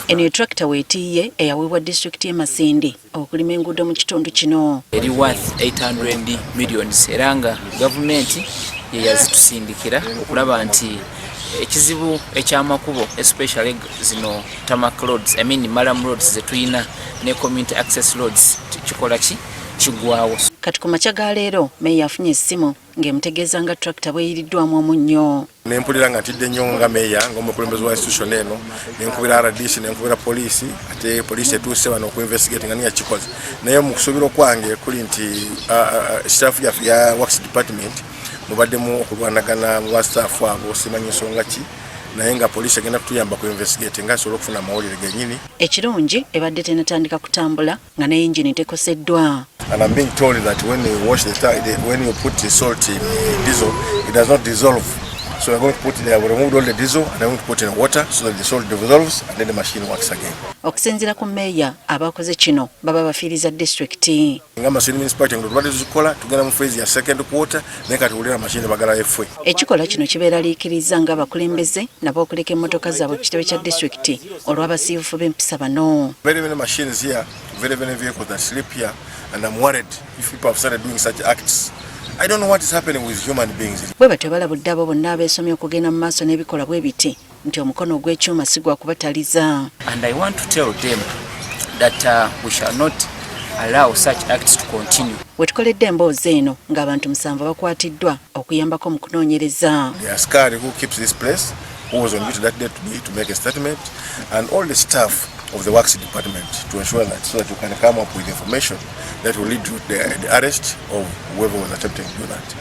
Eno tractor weetiye eyaweebwa disitulikiti y'e Masindi okulima enguudo mu kitundu kino. Eri worth 800 millions era nga gavumenti ye yazitusindikira okulaba nti ekizibu eky'amakubo especially zino tarmac roads, malam roads zetuyina ne community access roads kikola kigwawo. Kati ku makya ga leero meeya afunye essimu ng'emutegeeza nga tractor bweyiiriddwamu omunnyo. Nempulira nga ntidde nnyo nga meeya ng'omukulembeze wa institution eno nenkubira RDC nenkubira poliisi ate poliisi etuuse wano okuinvestigate nga niyo kikoze naye mu kusuubira okwange kuli nti staff yaffe ya works department mubaddemu okulwanagana mu bastaafu abo simanyi nsonga ki naye nga poliisi egenda kutuyamba ku investigate nga asobola okufuna amawulire gennyini. Ekirungi ebadde tenatandika kutambula nga ne engine tekoseddwa. And I'm being told that when you wash when you put the salt in diesel, it does not dissolve. So we're going to put we removed all the diesel and then we put in water so that the salt dissolves and then the machine works again. Okusinziira ku meeya abakoze kino baba bafiiriza disitulikiti. Nga Masindi municipality ngo tulwadde tuzikola tugenda mu phase ya second quarter naye kati tuwulira machine bagala effwe. Ekikola kino kibeeraliikiriza nga abakulembeze nabo okuleka emmotoka zaabwe ku kitebe kya disitulikiti olw'abasiivufu b'empisa bano. Very many machines here, very many vehicles that sleep here and I'm worried if people have started doing such acts. I don't know what is happening with human beings. Bwe batyo balabudde abo bonna abeesomye okugenda mu maaso n'ebikolwa bwe biti nti omukono ogw'ekyuma si gwa kubataliza. And I want to tell them that we shall not allow such acts to continue. Wetukoledde emboozi eno ng'abantu 7 bakwatiddwa okuyambako mu kunoonyereza. The askari who keeps this place, who was on duty that day to make a statement, and all the staff of the works department to ensure that so that you can come up with information that will lead to the arrest of whoever was attempting to do that.